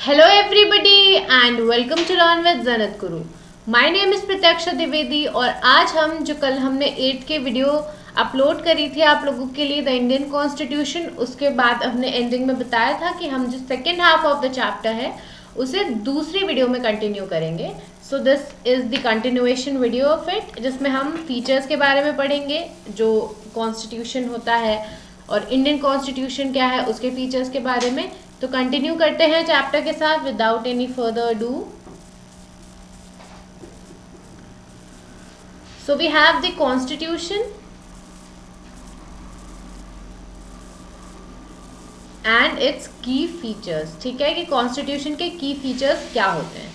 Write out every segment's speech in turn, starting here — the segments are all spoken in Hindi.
Hello everybody and welcome to Learn with Zanat Guru. My name is प्रत्यक्षा Dwivedi और आज हम जो कल हमने 8 के वीडियो अपलोड करी थी आप लोगों के लिए द इंडियन कॉन्स्टिट्यूशन, उसके बाद हमने एंडिंग में बताया था कि हम जो second half of the chapter है उसे दूसरी वीडियो में कंटिन्यू करेंगे. So this is the continuation video of it, जिसमें हम फीचर्स के बारे में पढ़ेंगे, जो कॉन्स्टिट्यूशन होता है और इंडियन कॉन्स्टिट्यूशन क्या है उसके फीचर्स के बारे में. तो कंटिन्यू करते हैं चैप्टर के साथ without any further do. So we have the constitution and its key features. ठीक है कि कॉन्स्टिट्यूशन के की फीचर्स क्या होते हैं.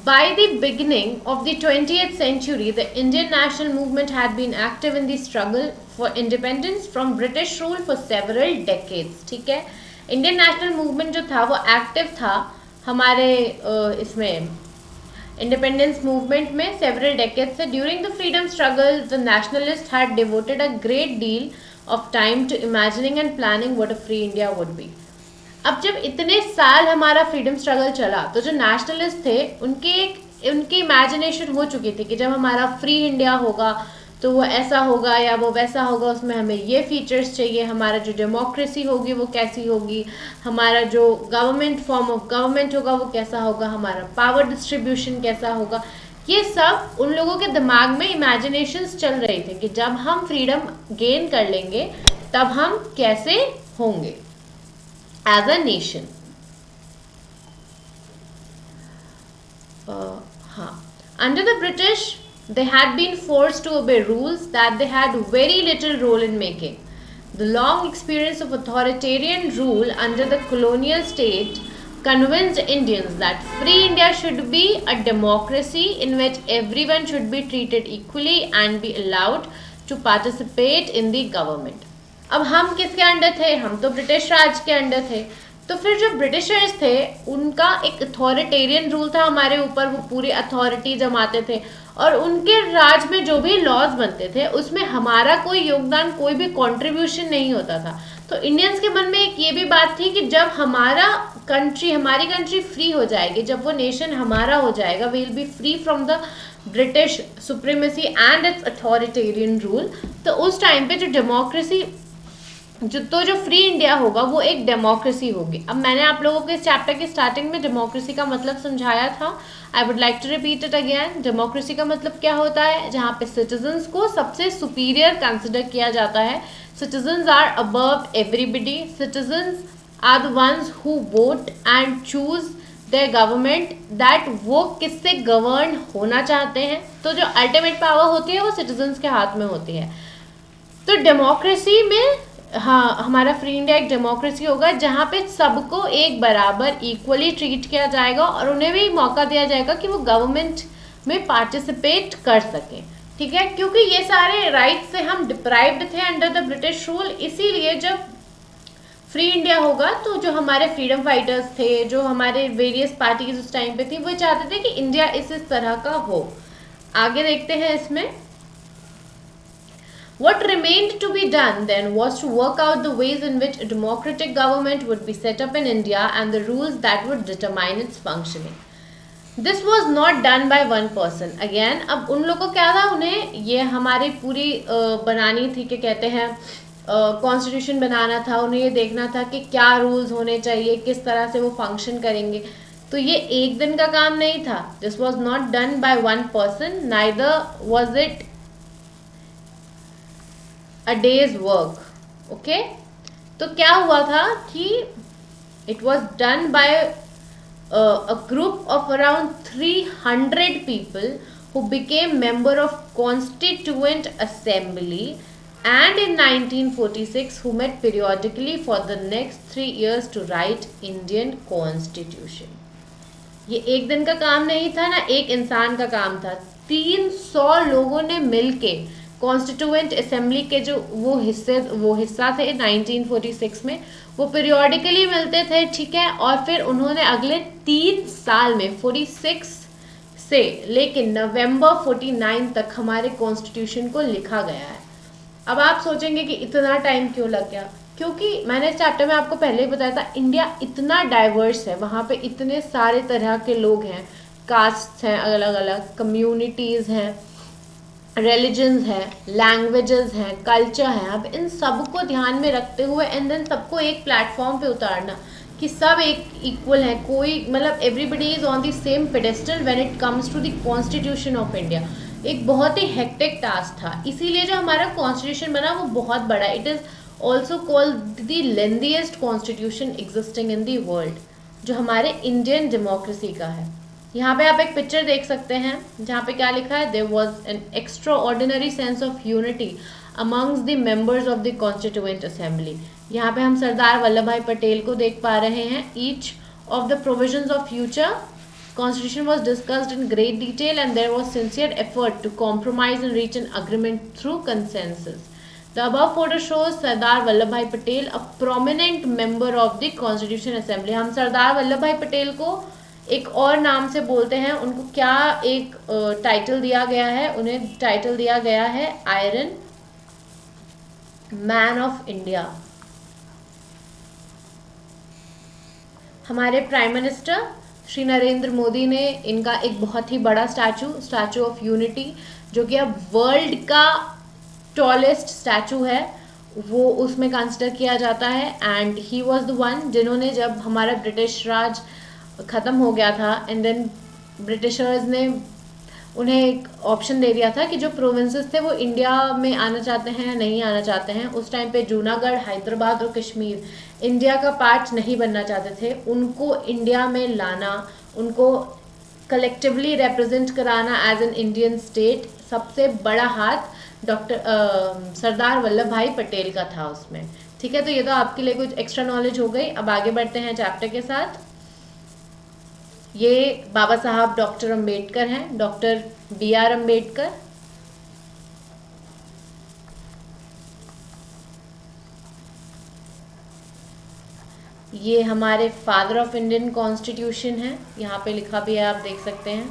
By the beginning of the 20th century, the Indian national movement had been active in the struggle for independence from British rule for several decades. ठीक है, इंडियन नेशनल मूवमेंट जो था वो एक्टिव था हमारे इसमें इंडिपेंडेंस मूवमेंट में सेवरल डेकेड से. During the freedom struggle the nationalist had devoted a great deal of time to imagining and planning what a free India would be. अब जब इतने साल हमारा फ्रीडम स्ट्रगल चला तो जो नेशनलिस्ट थे उनकी इमेजिनेशन हो चुकी थी कि जब हमारा फ्री इंडिया होगा तो वो ऐसा होगा या वो वैसा होगा, उसमें हमें ये फीचर्स चाहिए, हमारा जो डेमोक्रेसी होगी वो कैसी होगी, हमारा जो गवर्नमेंट फॉर्म ऑफ गवर्नमेंट होगा वो कैसा होगा, हमारा पावर डिस्ट्रीब्यूशन कैसा होगा. ये सब उन लोगों के दिमाग में इमेजिनेशंस चल रहे थे कि जब हम फ्रीडम गेन कर लेंगे तब हम कैसे होंगे एज अ नेशन. हाँ, under the British they had been forced to obey rules that they had very little role in making. The long experience of authoritarian rule under the colonial state convinced Indians that free India should be a democracy in which everyone should be treated equally and be allowed to participate in the government. अब हम किसके अंडर थे? हम तो ब्रिटिश राज के अंडर थे. तो फिर जो ब्रिटिशर्स थे उनका एक अथॉरिटेरियन रूल था हमारे ऊपर, वो पूरी अथॉरिटी जमाते थे और उनके राज में जो भी लॉज बनते थे उसमें हमारा कोई योगदान, कोई भी कंट्रीब्यूशन नहीं होता था. तो इंडियंस के मन में एक ये भी बात थी कि जब हमारी कंट्री फ्री हो जाएगी, जब वो नेशन हमारा हो जाएगा, we will be free from the British supremacy and its authoritarian rule. तो उस टाइम पे जो डेमोक्रेसी जो फ्री इंडिया होगा वो एक डेमोक्रेसी होगी. अब मैंने आप लोगों को इस चैप्टर की स्टार्टिंग में डेमोक्रेसी का मतलब समझाया था. I would like to repeat it again. Democracy का मतलब क्या होता है? जहाँ पे सिटीजन्स को सबसे सुपीरियर कंसिडर किया जाता है. Citizens are above everybody. Citizens are the ones who vote and choose their government, that वो किससे गवर्न होना चाहते हैं. तो जो अल्टीमेट पावर होती है वो सिटीजन्स के हाथ में होती है. तो डेमोक्रेसी में हाँ, हमारा फ्री इंडिया एक डेमोक्रेसी होगा जहाँ पे सबको एक बराबर इक्वली ट्रीट किया जाएगा और उन्हें भी मौका दिया जाएगा कि वो गवर्नमेंट में पार्टिसिपेट कर सकें. ठीक है, क्योंकि ये सारे राइट्स से हम डिप्राइव्ड थे अंडर द ब्रिटिश रूल. इसीलिए जब फ्री इंडिया होगा तो जो हमारे फ्रीडम फाइटर्स थे, जो हमारे वेरियस पार्टीज उस टाइम पे थी, वो चाहते थे कि इंडिया इस तरह का हो. आगे देखते हैं इसमें. What remained to be done then was to work out the ways in which a democratic government would be set up in India and the rules that would determine its functioning. This was not done by one person. Again, अब उन लोगों को क्या था, उन्हें ये हमारी पूरी बनानी थी कि कहते हैं कॉन्स्टिट्यूशन बनाना था. उन्हें ये देखना था कि क्या रूल्स होने चाहिए, किस तरह से वो फंक्शन करेंगे. तो ये एक दिन का काम नहीं था. This was not done by one person, neither was it a day's work. Okay, तो क्या हुआ था कि it was done by a group of around 300 people who became member of Constituent Assembly and in 1946 who met periodically for the next 3 years to write Indian Constitution. ये एक दिन का काम नहीं था ना एक इंसान का काम था. 300 लोगों ने मिलके कॉन्स्टिट्यूएंट असेंबली के जो वो हिस्सा थे 1946 में, वो पीरियोडिकली मिलते थे. ठीक है, और फिर उन्होंने अगले 3 साल में 46 से लेकिन नवंबर 49 तक हमारे कॉन्स्टिट्यूशन को लिखा गया है. अब आप सोचेंगे कि इतना टाइम क्यों लग गया. क्योंकि मैंने इस चैप्टर में आपको पहले ही बताया था, इंडिया इतना डाइवर्स है, वहाँ पे इतने सारे तरह के लोग हैं, कास्ट हैं, अलग अलग कम्युनिटीज़ हैं, रिलीजन्स हैं, लैंग्वेजेस हैं, कल्चर हैं। अब इन सबको ध्यान में रखते हुए एंड देन सबको एक प्लेटफॉर्म पे उतारना कि सब एक इक्वल है, कोई मतलब everybody is on the same pedestal when it comes to the constitution of India. एक बहुत ही हेक्टिक टास्क था, इसीलिए जो हमारा कॉन्स्टिट्यूशन बना वो बहुत बड़ा, it is also called the lengthiest constitution existing in the world, जो हमारे इंडियन डेमोक्रेसी का है। यहाँ पे आप एक पिक्चर देख सकते हैं जहाँ पे क्या लिखा है, there was an extraordinary sense of unity amongst the members of the constituent assembly. यहाँ पे हम सरदार वल्लभ भाई पटेल को देख पा रहे हैं। Each of the provisions of future constitution was discussed in great detail and there was sincere effort to compromise and reach an agreement through consensus. The above photo shows Sardar Vallabhbhai Patel, a prominent member of the Constitution Assembly. हम सरदार वल्लभ भाई पटेल को एक और नाम से बोलते हैं, उनको क्या एक टाइटल दिया गया है, उन्हें टाइटल दिया गया है आयरन मैन ऑफ इंडिया। हमारे प्राइम मिनिस्टर श्री नरेंद्र मोदी ने इनका एक बहुत ही बड़ा स्टैचू ऑफ यूनिटी, जो कि अब वर्ल्ड का टॉलेस्ट स्टैचू है, वो उसमें कंसिडर किया जाता है। And he was the one जिन्होंने, जब हमारा ब्रिटिश राज ख़त्म हो गया था एंड देन ब्रिटिशर्स ने उन्हें एक ऑप्शन दे दिया था कि जो प्रोविंसेस थे वो इंडिया में आना चाहते हैं या नहीं आना चाहते हैं। उस टाइम पे जूनागढ़, हैदराबाद और कश्मीर इंडिया का पार्ट नहीं बनना चाहते थे। उनको इंडिया में लाना, उनको कलेक्टिवली रिप्रेजेंट कराना एज एन इंडियन स्टेट, सबसे बड़ा हाथ डॉक्टर सरदार वल्लभ भाई पटेल का था उसमें। ठीक है, तो ये तो आपके लिए कुछ एक्स्ट्रा नॉलेज हो गई। अब आगे बढ़ते हैं चैप्टर के साथ। ये बाबा साहब डॉक्टर अम्बेडकर हैं, डॉक्टर B.R. अम्बेडकर। ये हमारे फादर ऑफ इंडियन कॉन्स्टिट्यूशन है, यहाँ पे लिखा भी है, आप देख सकते हैं।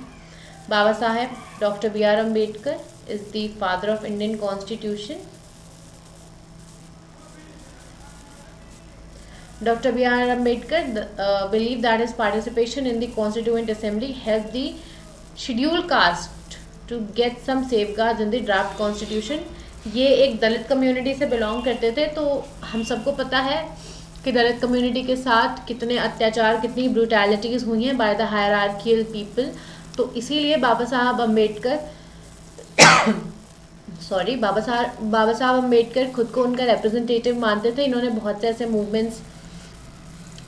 Baba Saheb doctor B.R. Ambedkar is the father of Indian constitution. Dr. B.R. Ambedkar believed that his participation in the Constituent Assembly helped the scheduled caste to get some safeguards in the draft constitution. ये एक दलित कम्युनिटी से बिलोंग करते थे, तो हम सबको पता है कि दलित कम्युनिटी के साथ कितने अत्याचार, कितनी ब्रूटैलिटीज़ हुई हैं बाय द हायरार्कियल पीपल। तो इसीलिए बाबा साहब अम्बेडकर बाबा साहब अम्बेडकर खुद को उनका रिप्रेजेंटेटिव मानते थे। इन्होंने बहुत से ऐसे मूवमेंट्स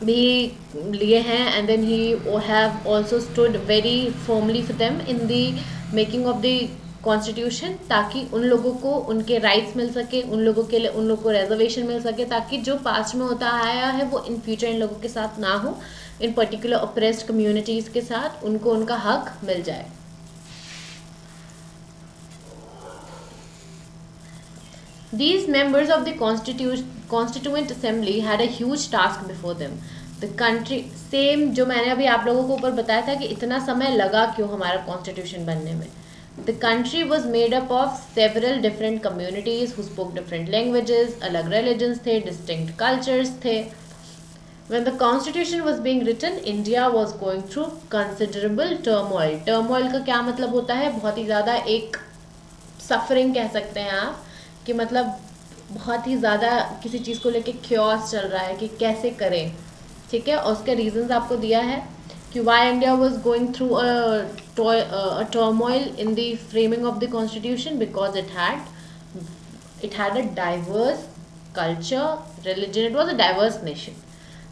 भी लिए हैं and then he have also stood very firmly for them in the making of the constitution, ताकि उन लोगों को उनके राइट्स मिल सके, उन लोगों के लिए उन लोगों को रिजर्वेशन मिल सके, ताकि जो पास्ट में होता आया है वो इन फ्यूचर इन लोगों के साथ ना हो, इन पर्टिकुलर ऑप्रेस्ड कम्युनिटीज़ के साथ उनको उनका हक मिल जाए। These members of the Constituent Assembly had a huge task before them. The country, same जो मैंने अभी आप लोगों को ऊपर बताया था कि इतना समय लगा क्यों हमारा कॉन्स्टिट्यूशन बनने में। The country was made up of several different communities who spoke different languages, अलग religions थे, distinct cultures थे। When the constitution was being written, India was going through considerable turmoil. Turmoil का क्या मतलब होता है? बहुत ही ज़्यादा एक suffering कह सकते हैं आप, कि मतलब बहुत ही ज़्यादा किसी चीज़ को लेके क्योस चल रहा है कि कैसे करें। ठीक है, और उसके रीजंस आपको दिया है कि why India was going through a turmoil in the framing of the constitution, because it had a diverse culture, religion. It was a diverse nation.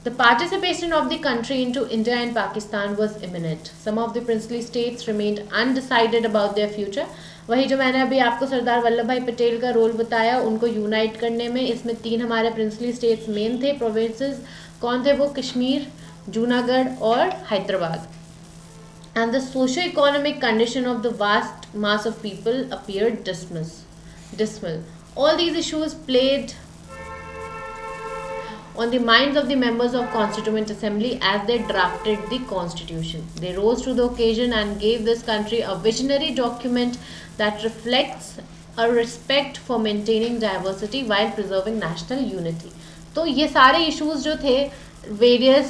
The participation of the country into India and Pakistan was imminent. Some of the princely states remained undecided about their future. वही जो मैंने अभी आपको सरदार वल्लभ भाई पटेल का रोल बताया उनको यूनाइट करने में, इसमें 3 हमारे प्रिंसली स्टेट्स मेन थे, प्रोविंसेस कौन थे वो? कश्मीर, जूनागढ़ और Hyderabad. And the socio-economic condition of the vast mass of people appeared dismal. All these issues played on the minds of the members of Constituent Assembly as they drafted the Constitution. They rose to the occasion and gave this country a visionary document that reflects a respect for maintaining diversity while preserving national unity. तो ये सारे इश्यूज जो थे, वेरियस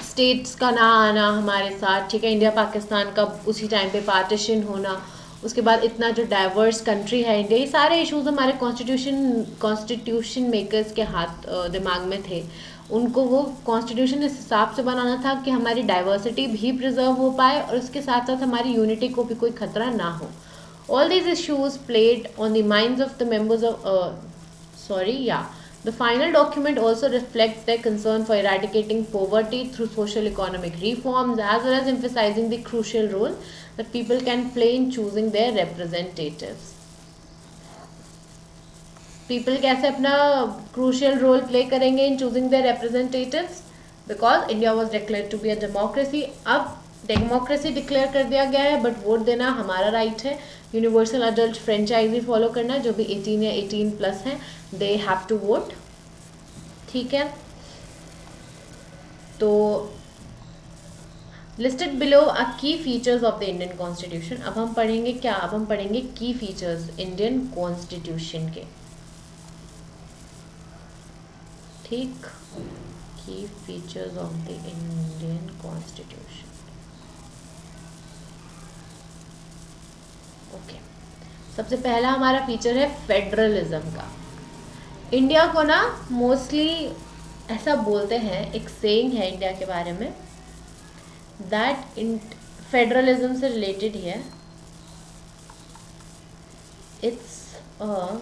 स्टेट्स का ना आना हमारे साथ, ठीक है, इंडिया पाकिस्तान का उसी टाइम पे पार्टीशन होना, उसके बाद इतना जो डाइवर्स कंट्री है इंडिया, ये सारे इश्यूज हमारे कॉन्स्टिट्यूशन मेकर्स के हाथ दिमाग में थे। उनको वो कॉन्स्टिट्यूशन इस हिसाब से बनाना था कि हमारी डाइवर्सिटी भी प्रिजर्व हो पाए और उसके साथ साथ हमारी यूनिटी को भी कोई खतरा ना हो। All these issues played on the minds of the members of The final document also reflects their concern for eradicating poverty through social economic reforms, as well as emphasizing the crucial role that people can play in choosing their representatives. People कैसे अपना crucial role play करेंगे in choosing their representatives? Because India was declared to be a democracy. अब डेमोक्रेसी डिक्लेयर कर दिया गया है, बट वोट देना हमारा राइट है। यूनिवर्सल अडल्ट फ्रेंचाइजी फॉलो करना, जो भी 18 या 18+ हैं, दे हैव टू वोट, ठीक है। तो लिस्टेड बिलो आर की features of the Indian constitution. अब हम पढ़ेंगे क्या? अब हम पढ़ेंगे की फीचर्स इंडियन कॉन्स्टिट्यूशन के, ठीक, की features of the Indian constitution. Okay, सबसे पहला हमारा फीचर है फेडरलिज्म का। इंडिया को ना मोस्टली ऐसा बोलते हैं, एक सेइंग है इंडिया के बारे में, दैट फेडरलिज्म से रिलेटेड ही है, it's a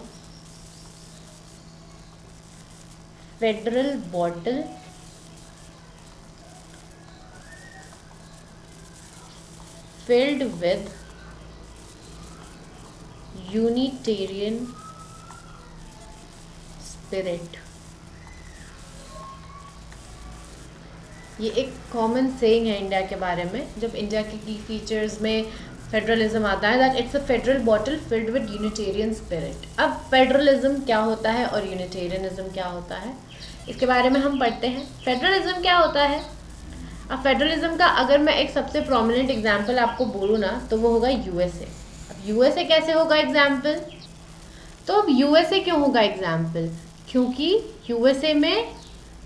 federal bottle filled with Unitarian spirit. ये एक कॉमन सेइंग है इंडिया के बारे में, जब इंडिया के की फीचर्स में फेडरलिज्म आता है, that it's a federal bottle filled with Unitarian spirit. अब फेडरलिज्म क्या होता है और यूनिटेरियनिज्म क्या होता है, इसके बारे में हम पढ़ते हैं। फेडरलिज्म क्या होता है? अब फेडरलिज्म का अगर मैं एक सबसे प्रोमिनेंट एग्जाम्पल आपको बोलूँ ना, तो वो होगा यूएसए। अब यूएसए कैसे होगा एग्जाम्पल? तो अब यूएसए क्यों होगा एग्जाम्पल? क्योंकि यूएसए में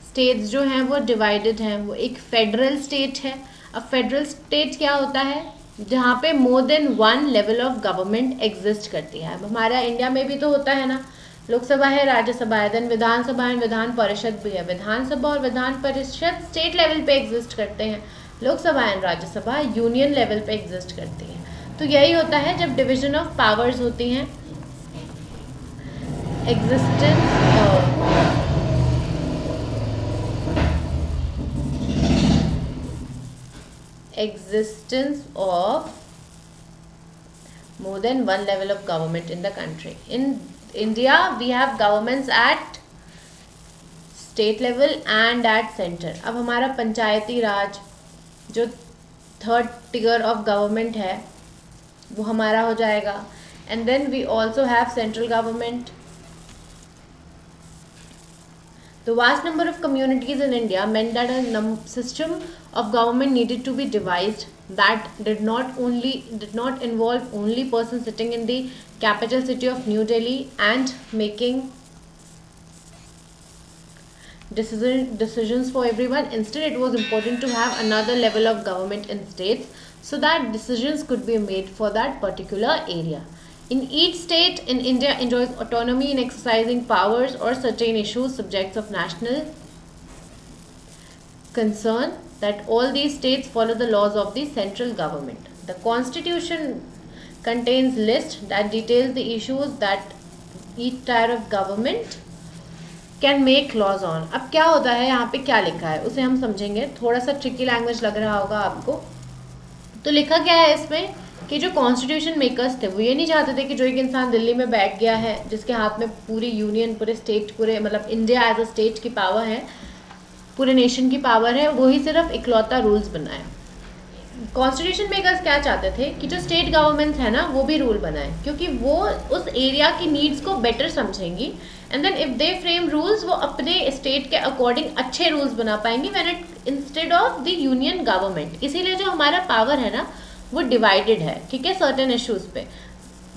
स्टेट्स जो हैं वो डिवाइडेड हैं, वो एक फेडरल स्टेट है। अब फेडरल स्टेट क्या होता है? जहाँ पे more than one level of government exist करती है। अब हमारा इंडिया में भी तो होता है ना, लोकसभा है, राज्यसभा है, देन विधानसभा है, विधान परिषद भी है। विधानसभा और विधान परिषद स्टेट लेवल पे एग्जिस्ट करते हैं, Lok Sabha and Rajya Sabha union level पे एग्जिस्ट करती हैं। तो यही होता है जब डिवीजन ऑफ पावर्स होती हैं, existence of more than one level of government in the country. In India, we have governments at state level and at center. अब हमारा पंचायती राज जो थर्ड टियर ऑफ गवर्नमेंट है वो हमारा हो जाएगा, and then we also have central government. The vast number of communities in India meant that a system of government needed to be devised that did not involve only persons sitting in the capital city of New Delhi and making decisions for everyone. Instead, it was important to have another level of government in states so that decisions could be made for that particular area. In each state in India enjoys autonomy in exercising powers or certain issues subjects of national concern, that all these states follow the laws of the central government. The constitution contains list that details the issues that each tier of government can make laws on. अब क्या होता है यहाँ पे, क्या लिखा है उसे हम समझेंगे। थोड़ा सा ट्रिकी लैंग्वेज लग रहा होगा आपको। तो लिखा क्या है इसमें कि जो कॉन्स्टिट्यूशन मेकर्स थे वो ये नहीं चाहते थे कि जो एक इंसान दिल्ली में बैठ गया है, जिसके हाथ में पूरी यूनियन, पूरे स्टेट, पूरे मतलब इंडिया एज अ स्टेट की पावर है, पूरे नेशन की पावर है, वही सिर्फ इकलौता रूल्स बनाए। कॉन्स्टिट्यूशन मेकर्स क्या चाहते थे कि जो स्टेट गवर्नमेंट्स है ना वो भी रूल बनाए, क्योंकि वो उस एरिया की नीड्स को बेटर समझेंगी, and then if they frame rules, वो अपने स्टेट के अकॉर्डिंग अच्छे रूल्स बना पाएंगी when it instead of the union government. इसीलिए जो हमारा पावर है ना वो डिवाइडेड है, ठीक है, सर्टेन इश्यूज पे।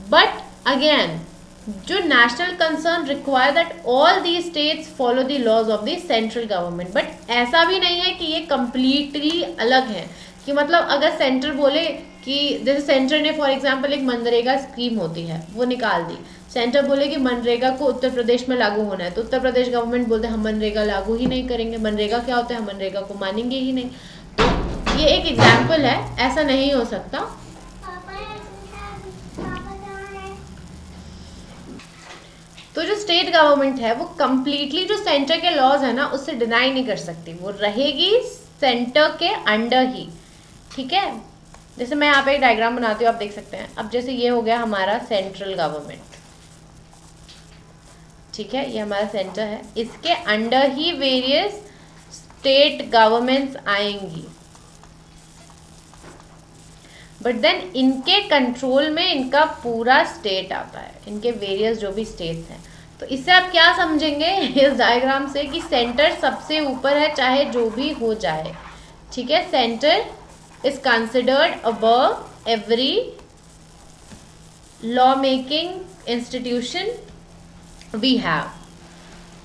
बट अगेन जो national concern require that all the states follow the laws of the central government, but ऐसा भी नहीं है कि ये कम्प्लीटली अलग है, कि मतलब अगर सेंटर बोले कि जैसे सेंटर ने फॉर एग्जांपल एक मनरेगा स्कीम होती है वो निकाल दी, सेंटर बोले कि मनरेगा को उत्तर प्रदेश में लागू होना है, तो उत्तर प्रदेश गवर्नमेंट बोलते हैं हम मनरेगा लागू ही नहीं करेंगे, मनरेगा क्या होता है, हम मनरेगा को मानेंगे ही नहीं। तो ये एक एग्जाम्पल है, ऐसा नहीं हो सकता। तो जो स्टेट गवर्नमेंट है वो कम्प्लीटली जो सेंटर के लॉज है ना उससे डिनाई नहीं कर सकती, वो रहेगी सेंटर के अंडर ही, ठीक है। जैसे मैं यहाँ पे एक डायग्राम बनाती हूँ, आप देख सकते हैं। अब जैसे ये हो गया हमारा सेंट्रल गवर्नमेंट, ठीक है, ये हमारा सेंटर है, इसके अंडर ही वेरियस स्टेट गवर्नमेंट्स आएंगी, बट देन इनके कंट्रोल में इनका पूरा स्टेट आता है, इनके वेरियस जो भी स्टेट्स हैं। तो इससे आप क्या समझेंगे इस डायग्राम से कि सेंटर सबसे ऊपर है चाहे जो भी हो जाए, ठीक है। Centre is considered above every law making institution we have,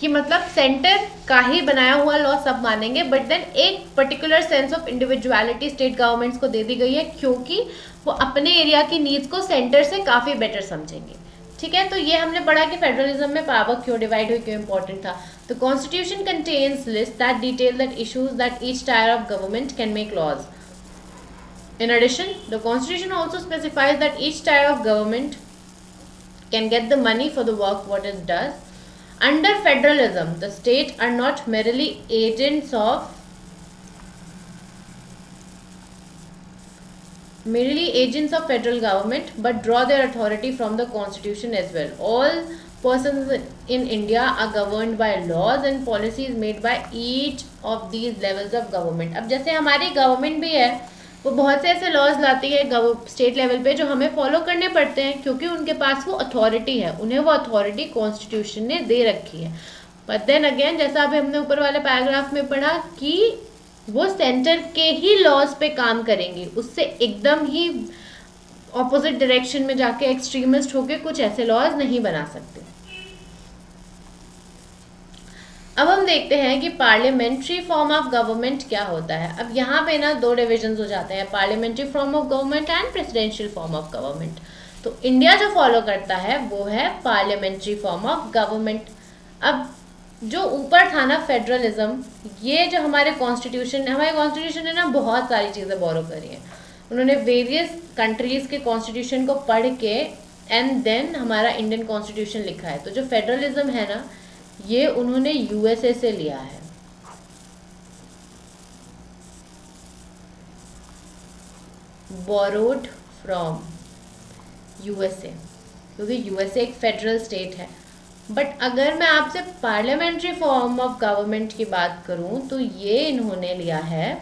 कि मतलब सेंटर का ही बनाया हुआ लॉ सब मानेंगे, बट देन एक particular sense of individuality state governments को दे दी गई है, क्योंकि वो अपने एरिया की नीड्स को सेंटर से काफ़ी बेटर समझेंगे, ठीक है। तो ये हमने पढ़ा कि फेडरलिज्म में पावर क्यों डिवाइड हुई, क्यों इंपॉर्टेंट था। तो constitution contains list that detail that issues that each tier of government can make laws. In addition, the constitution also specifies that each tier of government can get the money for the work what it does. Under federalism, the states are not merely agents of federal government, but draw their authority from the constitution as well. All persons in India are governed by laws and policies made by each of these levels of government. अब जैसे हमारी गवर्नमेंट भी है, वो बहुत से ऐसे लॉज लाती है स्टेट लेवल पे जो हमें फॉलो करने पड़ते हैं, क्योंकि उनके पास वो अथॉरिटी है, उन्हें वो अथॉरिटी कॉन्स्टिट्यूशन ने दे रखी है। बट देन अगेन, जैसा अभी हमने ऊपर वाले पैराग्राफ में पढ़ा कि वो सेंटर के ही लॉज पे काम करेंगी, उससे एकदम ही ऑपोजिट डायरेक्शन में जाके एक्सट्रीमिस्ट होके कुछ ऐसे लॉज नहीं बना सकते। अब हम देखते हैं कि पार्लियामेंट्री फॉर्म ऑफ गवर्नमेंट क्या होता है। अब यहाँ पे ना दो डिविजन्स हो जाते हैं, parliamentary form of government and presidential form of government. तो इंडिया जो फॉलो करता है वो है पार्लियामेंट्री फॉर्म ऑफ गवर्नमेंट। अब जो ऊपर था ना फेडरलिज्म, ये जो हमारे कॉन्स्टिट्यूशन ने ना बहुत सारी चीज़ें बोरो करी हैं। उन्होंने वेरियस कंट्रीज़ के कॉन्स्टिट्यूशन को पढ़ के एंड देन हमारा इंडियन कॉन्स्टिट्यूशन लिखा है। तो जो फेडरलिज्म है ना, ये उन्होंने यूएसए से लिया है। बोरोड फ्रॉम यूएसए, क्योंकि यूएसए एक फेडरल स्टेट है। बट अगर मैं आपसे पार्लियामेंट्री फॉर्म ऑफ गवर्नमेंट की बात करूं तो ये इन्होंने लिया है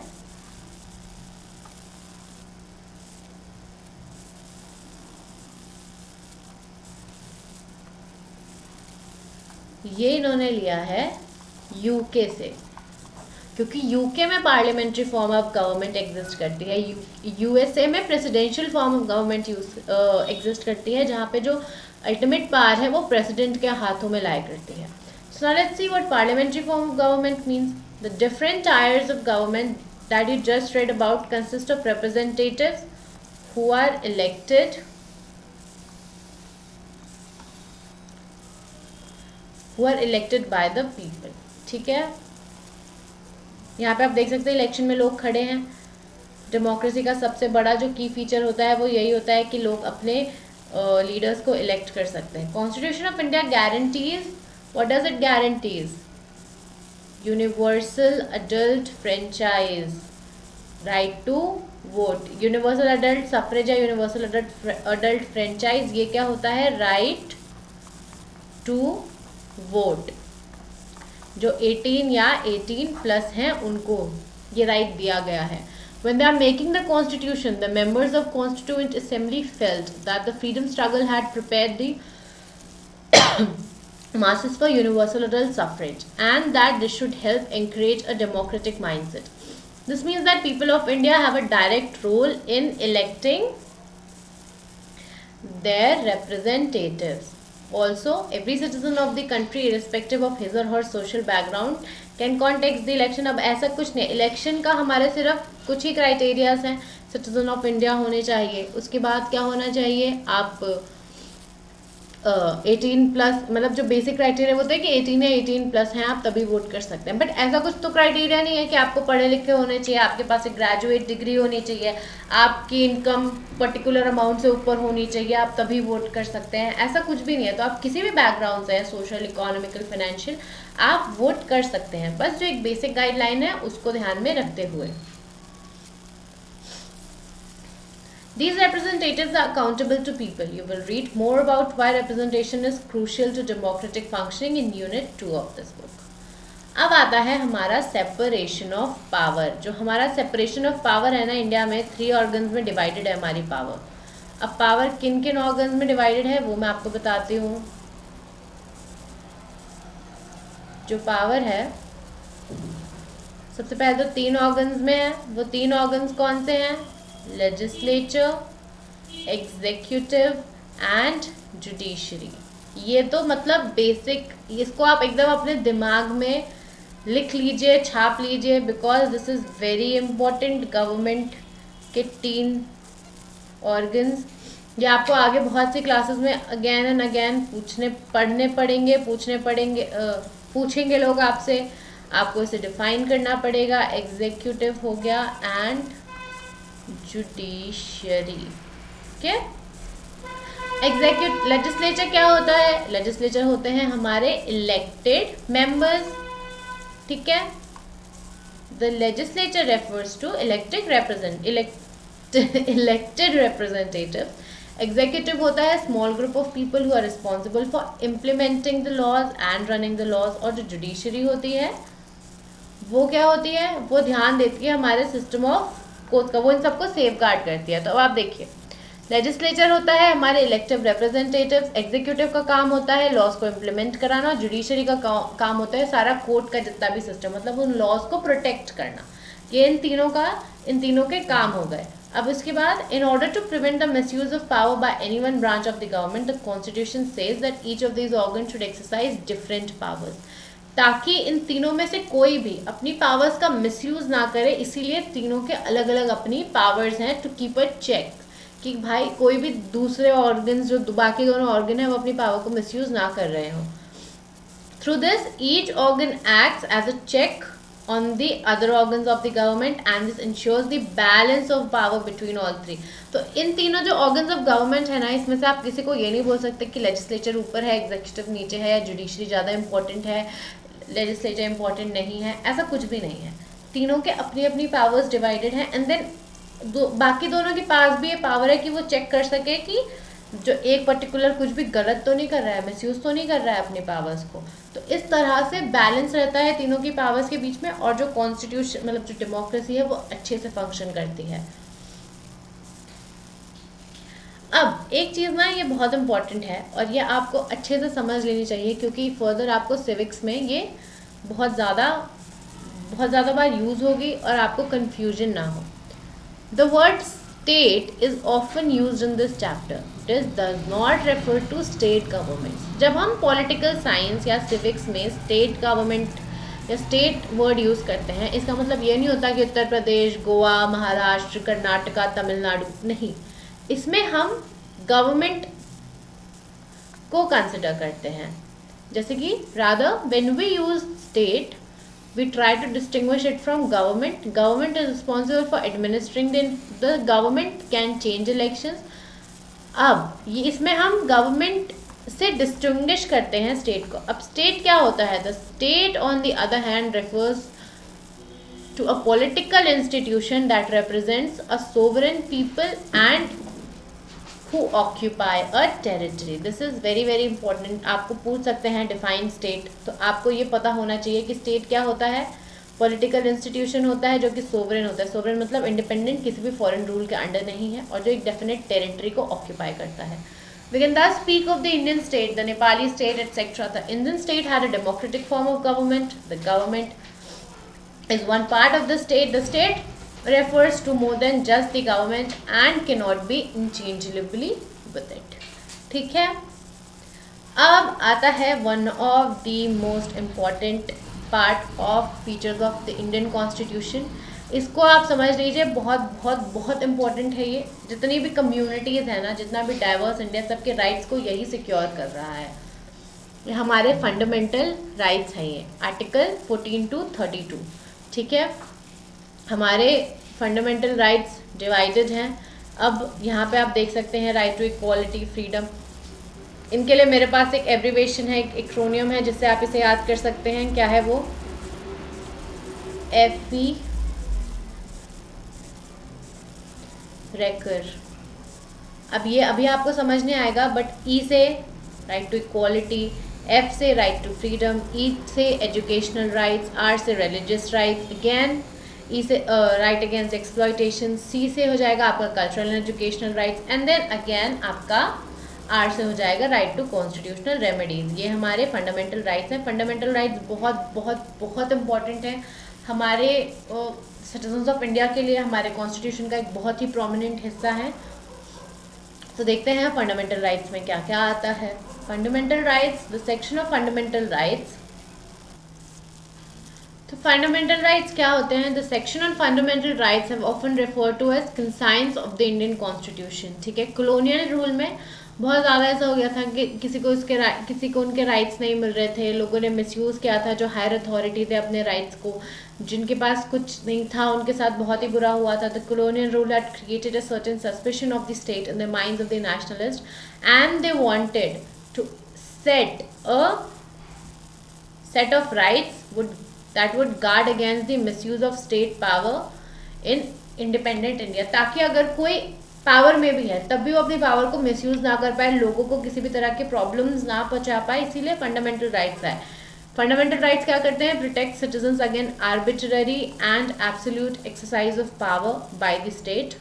यूके से, क्योंकि यूके में parliamentary form of government exist करती है, यूएसए में presidential form of government exist करती है, जहाँ पे जो अल्टीमेट पावर है वो प्रेसिडेंट के हाथों में लाया करती है। So now let's see what parliamentary form of government means. The different tyres of government that you just read about consist of representatives who are elected by the people, ठीक है। यहाँ पे आप देख सकते हैं इलेक्शन में लोग खड़े हैं। डेमोक्रेसी का सबसे बड़ा जो की फीचर होता है वो यही होता है कि लोग अपने लीडर्स को इलेक्ट कर सकते हैं। Constitution of India guarantees, what does it guarantees? Universal adult franchise, right to vote. Universal adult suffrage या यूनिवर्सल अडल्ट फ्रेंचाइज, ये क्या होता है? Right to vote. जो 18 या 18+ हैं उनको ये राइट दिया गया है। When they are making the constitution, the members of Constituent Assembly felt that the freedom struggle had prepared the masses for universal adult suffrage and that this should help encourage a democratic mindset. This means that people of India have a direct role in electing their representatives. Also, every citizen of the country, irrespective of his or her social background, can contest the election. अब ऐसा कुछ नहीं, इलेक्शन का हमारे सिर्फ कुछ ही क्राइटेरियाज हैं. सिटीजन ऑफ इंडिया होने चाहिए, उसके बाद क्या होना चाहिए, आप 18+, मतलब जो बेसिक क्राइटेरिया होता है कि 18 या 18+ हैं आप तभी वोट कर सकते हैं. बट ऐसा कुछ तो क्राइटेरिया नहीं है कि आपको पढ़े लिखे होने चाहिए, आपके पास एक ग्रेजुएट डिग्री होनी चाहिए, आपकी इनकम पर्टिकुलर अमाउंट से ऊपर होनी चाहिए, आप तभी वोट कर सकते हैं. ऐसा कुछ भी नहीं है. तो आप किसी भी बैकग्राउंड से हैं, सोशल, इकोनॉमिकल, फाइनेंशियल, आप वोट कर सकते हैं. बस जो एक बेसिक गाइडलाइन है उसको ध्यान में रखते हुए. These representatives are accountable to people. You will read more about why representation is crucial to democratic functioning in Unit 2 of this book. अब आता है हमारा सेपरेशन ऑफ पावर. जो हमारा सेपरेशन ऑफ पावर है ना, इंडिया में 3 ऑर्गन्स में डिवाइडेड है हमारी पावर. अब पावर किन किन ऑर्गन्स में डिवाइडेड है वो मैं आपको बताती हूँ. जो पावर है सबसे पहले तो 3 ऑर्गन्स में है. वो 3 ऑर्गन्स कौन से हैं? Legislature, executive and judiciary. ये तो मतलब बेसिक, इसको आप एकदम अपने दिमाग में लिख लीजिए, छाप लीजिए, because this is very important. Government के 3 ऑर्गन्स, ये आपको आगे बहुत सी क्लासेस में अगेन एंड अगेन पूछेंगे लोग आपसे. आपको इसे डिफाइन करना पड़ेगा. एग्जीक्यूटिव हो गया एंड जुडिशरी. क्या लेजिस्लेचर क्या होता है? लेजिस्लेचर होते हैं हमारे इलेक्टेड मेंबर्स. ठीक है. The legislature refers to elected representative. Executive होता है small group of people who are responsible for implementing the laws and running the laws. और जो जुडिशरी होती है वो क्या होती है? वो ध्यान देती है हमारे सिस्टम ऑफ कोर्ट का, वो इन सबको सेफ गार्ड करती है. तो अब आप देखिए, लेजिस्लेचर होता है हमारे इलेक्टिव रिप्रेजेंटेटिव्स, एग्जीक्यूटिव का काम होता है लॉज को इम्प्लीमेंट कराना, और जुडिशरी का काम होता है सारा कोर्ट का जितना भी सिस्टम, मतलब उन लॉज को प्रोटेक्ट करना. ये इन तीनों के काम हो गए. अब इसके बाद, in order to prevent the misuse of power by any one branch of the government, the constitution says that each of these organ should exercise different powers. ताकि इन तीनों में से कोई भी अपनी पावर्स का मिसयूज ना करे, इसीलिए तीनों के अलग अलग अपनी पावर्स हैं, टू कीप अ चेक कि भाई कोई भी दूसरे ऑर्गन्स, जो बाकी दोनों ऑर्गन है, वो अपनी पावर को मिसयूज ना कर रहे हो. Through this each organ acts as a check on the other organs of the government and this ensures the balance of power between all 3. तो इन तीनों जो organs of government है ना, इसमें से आप किसी को ये नहीं बोल सकते कि लेजिस्लेचर ऊपर है, एग्जीक्यूटिव नीचे है, या जुडिशरी ज़्यादा इंपॉर्टेंट है, लेजिस्लेचर इंपॉर्टेंट नहीं है. ऐसा कुछ भी नहीं है. तीनों के अपनी अपनी पावर्स डिवाइडेड हैं. एंड देन बाकी दोनों के पास भी ये पावर है कि वो चेक कर सके कि जो एक पर्टिकुलर कुछ भी गलत तो नहीं कर रहा है, मिसयूज तो नहीं कर रहा है अपनी पावर्स को. तो इस तरह से बैलेंस रहता है तीनों की पावर्स के बीच में, और जो कॉन्स्टिट्यूशन, मतलब जो डेमोक्रेसी है, वो अच्छे से फंक्शन करती है. अब एक चीज़ ना, ये बहुत इंपॉर्टेंट है और ये आपको अच्छे से समझ लेनी चाहिए, क्योंकि फर्दर आपको सिविक्स में ये बहुत ज़्यादा बार यूज़ होगी और आपको कन्फ्यूजन ना हो. The word state is often used in this chapter. This does not refer to state governments. जब हम political science या civics में state government या state word use करते हैं, इसका मतलब ये नहीं होता कि उत्तर प्रदेश, गोवा, महाराष्ट्र, कर्नाटका, तमिलनाडु, नहीं. इसमें हम government को consider करते हैं. जैसे कि rather when we use state, we try to distinguish it from government. Government is responsible for administering the government can change elections. अब ये इसमें हम government से distinguish करते हैं state को. अब state क्या होता है? The state on the other hand refers to a political institution that represents a sovereign people and who occupy a territory. This is very very important. आपको पूछ सकते हैं define state, तो आपको ये पता होना चाहिए कि state क्या होता है. पॉलिटिकल इंस्टीट्यूशन होता है जो कि सोवरेन होता है. सोवरेन मतलब इंडिपेंडेंट, किसी भी फॉरेन रूल के अंडर नहीं है, और जो एक डेफिनेट टेरिटरी को ऑक्यूपाई करता है. We can thus speak of the Indian state, the Nepali state, etc. The Indian state had a democratic form of government. The government is one part of the state. The state refers to more than just the government and cannot be interchangeably with it. ठीक है. अब आता है one of the most important part of features of the Indian constitution. इसको आप समझ लीजिए, बहुत बहुत बहुत इम्पॉर्टेंट है ये। जितनी भी कम्युनिटीज़ है ना, जितना भी डाइवर्स इंडिया, सबके राइट्स को यही सिक्योर कर रहा है। ये हमारे फंडामेंटल राइट्स हैं, ये आर्टिकल 14 to 32। ठीक है, हमारे फंडामेंटल राइट्स डिवाइडेड हैं। अब यहाँ पे आप देख सकते हैं राइट टू इक्वालिटी, फ्रीडम। इनके लिए मेरे पास एक एब्रीवेशन है, एक एक्रोनियम है, जिससे आप इसे याद कर सकते हैं। क्या है वो? FE रेकर। अब ये अभी आपको समझ नहीं आएगा, बट E से राइट टू इक्वालिटी, F से राइट टू फ्रीडम, E से एजुकेशनल राइट्स, R से रिलीजियस राइट्स, अगेन E से राइट अगेंस्ट एक्सप्लॉयटेशन, C से हो जाएगा आपका cultural and educational rights, and then again आपका R से हो जाएगा राइट टू कॉन्स्टिट्यूशनल रेमेडीज। ये हमारे फंडामेंटल राइट्स हैं। फंडामेंटल राइट्स बहुत बहुत बहुत इंपॉर्टेंट हैं हमारे सिटीजन्स ऑफ इंडिया के लिए। हमारे कॉन्स्टिट्यूशन का एक बहुत ही प्रोमिनेंट हिस्सा है। तो देखते हैं फंडामेंटल राइट्स में क्या क्या आता है। Fundamental rights, the section of fundamental rights. तो फंडामेंटल राइट्स क्या होते हैं? The section on fundamental rights have often referred to as conscience of the Indian constitution. ठीक है, कॉलोनियल रूल में बहुत ज़्यादा ऐसा हो गया था कि किसी को उनके राइट्स नहीं मिल रहे थे। लोगों ने मिसयूज़ किया था, जो हायर अथॉरिटी थे अपने राइट्स को, जिनके पास कुछ नहीं था उनके साथ बहुत ही बुरा हुआ था। The colonial rule had created a certain suspicion of the state in the minds of the nationalist, and they wanted to set a set of rights that would guard against the misuse of state power in independent India, ताकि अगर कोई पावर में भी है तब भी वो अपनी पावर को मिसयूज ना कर पाए, लोगों को किसी भी तरह के प्रॉब्लम्स ना पहुंचा पाए। इसीलिए फंडामेंटल राइट्स है। फंडामेंटल राइट्स क्या करते हैं? Protect citizens against arbitrary and absolute exercise of power by the state.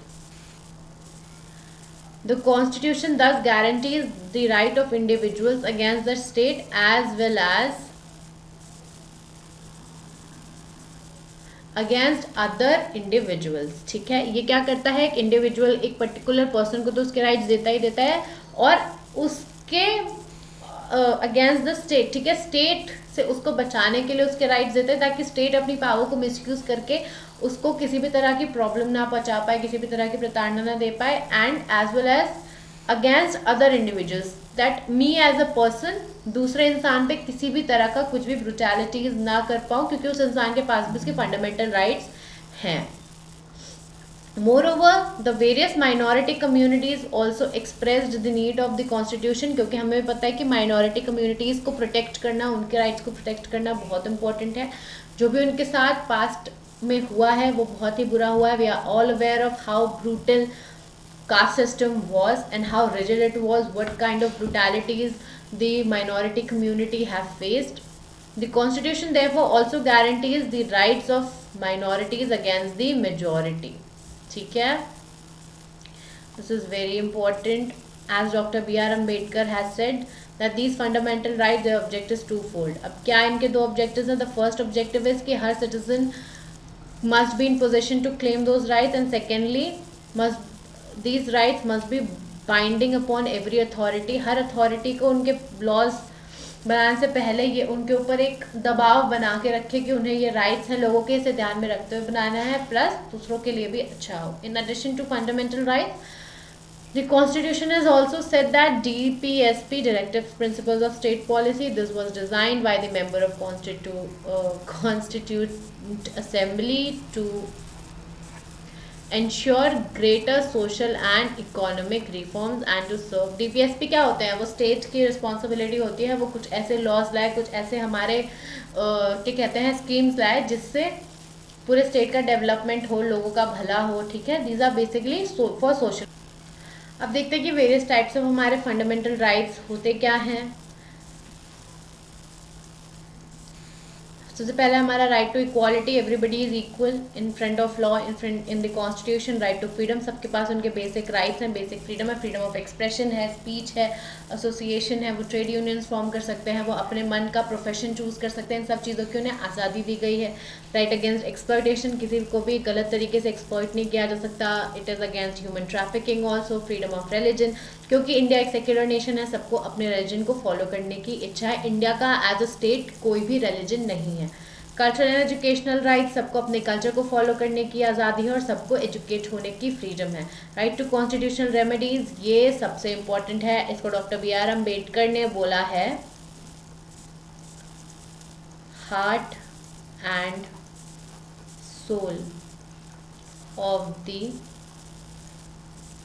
The Constitution thus guarantees the right of individuals against the state as well as against other individuals. ठीक है, ये क्या करता है? एक इंडिविजुअल, एक पर्टिकुलर पर्सन को तो उसके राइट्स देता ही देता है, और उसके अगेंस्ट द स्टेट, ठीक है, स्टेट से उसको बचाने के लिए उसके राइट्स देते हैं, ताकि स्टेट अपनी पावर को मिसयूज करके उसको किसी भी तरह की प्रॉब्लम ना पहुंचा पाए, किसी भी तरह की प्रताड़ना ना दे पाए। And as well as against other individuals, that me as a person दूसरे इंसान पे किसी भी तरह का कुछ भी ब्रुटैलिटीज ना कर पाऊँ, क्योंकि उस इंसान के पास भी उसके फंडामेंटल राइट्स हैं। Moreover, the various minority communities also expressed the need of the constitution, क्योंकि हमें पता है कि minority communities को प्रोटेक्ट करना, उनके राइट्स को प्रोटेक्ट करना बहुत इंपॉर्टेंट है। जो भी उनके साथ पास्ट में हुआ है वो बहुत ही बुरा हुआ है। We are all aware of how brutal caste system was and how rigid it was, what kind of brutalities the minority community have faced. The constitution therefore also guarantees the rights of minorities against the majority. ठीक है, this is very important. As Dr. B.R. Ambedkar has said that these fundamental rights, their objective is twofold. अब क्या इनके दो objectives हैं? The first objective is कि हर citizen must be in position to claim those rights, and secondly these rights must be binding upon every authority. Her authority को उनके लॉज बनाने से पहले ये उनके ऊपर एक दबाव बना के रखे कि उन्हें ये राइट्स हैं, लोगों के इसे ध्यान में रखते हुए बनाना है, प्लस दूसरों के लिए भी अच्छा हो। In addition to fundamental rights, the constitution has also said that DPSP, Directive Principles of State Policy, this was designed by the member of Constituent Assembly to ensure greater social and economic reforms and to serve। DPSP क्या होते हैं? वो स्टेट की रिस्पॉन्सिबिलिटी होती है, वो कुछ ऐसे लॉज लाए, कुछ ऐसे हमारे क्या कहते हैं स्कीम्स लाए, जिससे पूरे स्टेट का डेवलपमेंट हो, लोगों का भला हो। ठीक है, these are basically for social. अब देखते हैं कि वेरियस टाइप्स ऑफ हमारे फंडामेंटल राइट्स होते क्या हैं। सबसे पहले हमारा right to equality, everybody is equal in front of law, in the constitution. Right to freedom, सबके पास उनके बेसिक राइट्स हैं, बेसिक फ्रीडम है, फ्रीडम ऑफ एक्सप्रेशन है, स्पीच है, एसोसिएशन है, वो ट्रेड यूनियंस फॉर्म कर सकते हैं, वो अपने मन का प्रोफेशन चूज कर सकते हैं, इन सब चीज़ों की उन्हें आज़ादी दी गई है। राइट अगेंस्ट एक्सप्लॉयटेशन, किसी को भी गलत तरीके से एक्सप्लॉयट नहीं किया जा सकता। It is against human trafficking also. Freedom of religion, क्योंकि इंडिया एक सेक्युलर नेशन है, सबको अपने रिलीजन को फॉलो करने की इच्छा है। इंडिया का एज अ स्टेट कोई भी रिलीजन नहीं है। कल्चरल एंड एजुकेशनल राइट, सबको अपने कल्चर को फॉलो करने की आज़ादी है और सबको एजुकेट होने की फ्रीडम है। राइट टू कॉन्स्टिट्यूशनल रेमेडीज, ये सबसे इम्पोर्टेंट है, इसको डॉक्टर बी.आर. अम्बेडकर ने बोला है। Heart and soul of the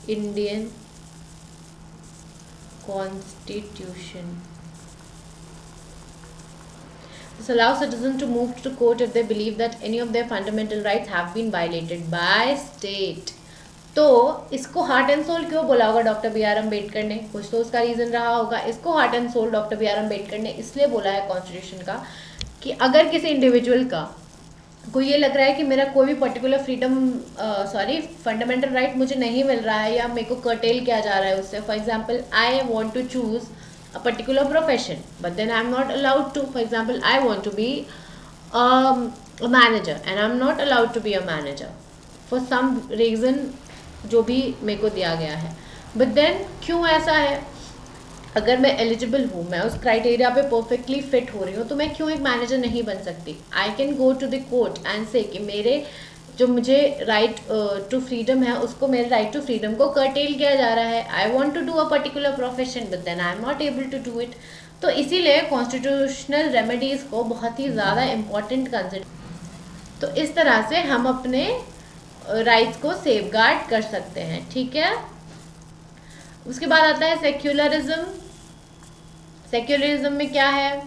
Indian constitution. This allows citizens to move to court if they believe that any of their fundamental rights have been violated by state. तो इसको हार्ट एंड सोल क्यों बोला होगा डॉक्टर बी.आर. अम्बेडकर ने? कुछ तो उसका रीज़न रहा होगा। इसको heart and soul doctor B R. Ambedkar ने इसलिए बोला है कॉन्स्टिट्यूशन का कि अगर किसी इंडिविजुअल का को ये लग रहा है कि मेरा कोई भी पर्टिकुलर फंडामेंटल राइट मुझे नहीं मिल रहा है या मेरे को कर्टेल किया जा रहा है उससे. For example, I want to choose a particular profession, but then I'm not allowed to. For example, I want to be a manager and I'm not allowed to be a manager for some reason जो भी मेरे को दिया गया है. But then क्यों ऐसा है? अगर मैं एलिजिबल हूँ, मैं उस क्राइटेरिया पे परफेक्टली फिट हो रही हूँ, तो मैं क्यों एक मैनेजर नहीं बन सकती? I can go to the court and say कि मेरे जो मुझे राइट टू फ्रीडम है, उसको मेरे राइट टू फ्रीडम को कर्टेल किया जा रहा है. I want to do a particular profession but then I am not able to do it. तो इसीलिए कॉन्स्टिट्यूशनल रेमेडीज़ को बहुत ही ज़्यादा इम्पॉर्टेंट कंसिडर. तो इस तरह से हम अपने राइट्स को सेफगार्ड कर सकते हैं. ठीक है. उसके बाद आता है सेक्युलरिज्म. सेक्युलरिज्म में क्या है?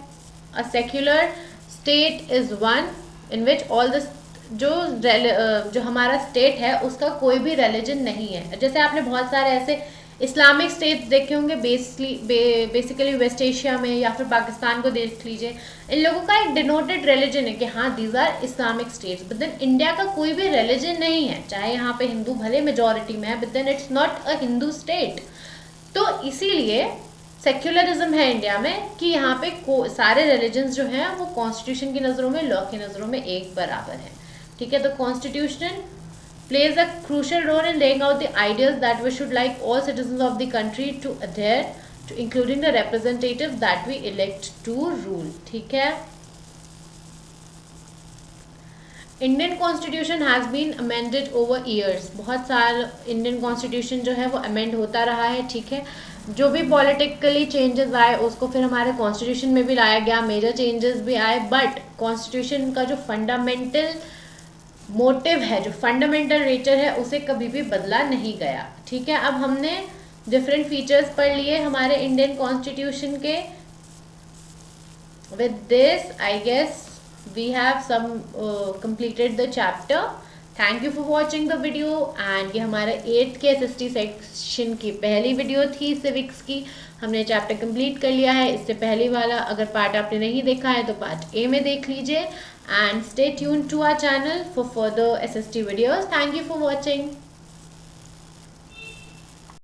A secular state is one in which all the जो हमारा स्टेट है उसका कोई भी रिलीजन नहीं है. जैसे आपने बहुत सारे ऐसे इस्लामिक स्टेट्स देखे होंगे, बेसिकली वेस्ट एशिया में, या फिर पाकिस्तान को देख लीजिए. इन लोगों का एक डिनोटेड रिलीजन है कि हाँ these are Islamic states, but then India का कोई भी रिलीजन नहीं है. चाहे यहाँ पे हिंदू भले मेजॉरिटी में है, but then it's not a Hindu state. तो इसीलिए सेक्युलरिज्म है इंडिया में कि यहाँ पे सारे रिलीजन्स जो हैं वो कॉन्स्टिट्यूशन की नज़रों में, लॉ की नज़रों में एक बराबर है. ठीक है. तो constitution plays a crucial role in laying out the ideas that we should like all citizens of the country to adhere to, including the representatives that we elect to rule. ठीक है. Indian constitution has been amended over years. बहुत साल इंडियन कॉन्स्टिट्यूशन जो है वो अमेंड होता रहा है. ठीक है. जो भी पॉलिटिकली चेंजेस आए उसको फिर हमारे कॉन्स्टिट्यूशन में भी लाया गया, मेजर चेंजेस भी आए, बट कॉन्स्टिट्यूशन का जो फंडामेंटल मोटिव है, जो फंडामेंटल नेचर है, उसे कभी भी बदला नहीं गया. ठीक है. अब हमने डिफरेंट फीचर्स पढ़ लिए हमारे इंडियन कॉन्स्टिट्यूशन के. With this I guess we have some completed the chapter. Thank you for watching the video. And ये हमारे 8th के SST सेक्शन की पहली वीडियो थी सिविक्स की. हमने चैप्टर कंप्लीट कर लिया है. इससे पहले वाला अगर पार्ट आपने नहीं देखा है तो पार्ट A में देख लीजिए. And stay tuned to our channel for further SST videos. Thank you for watching.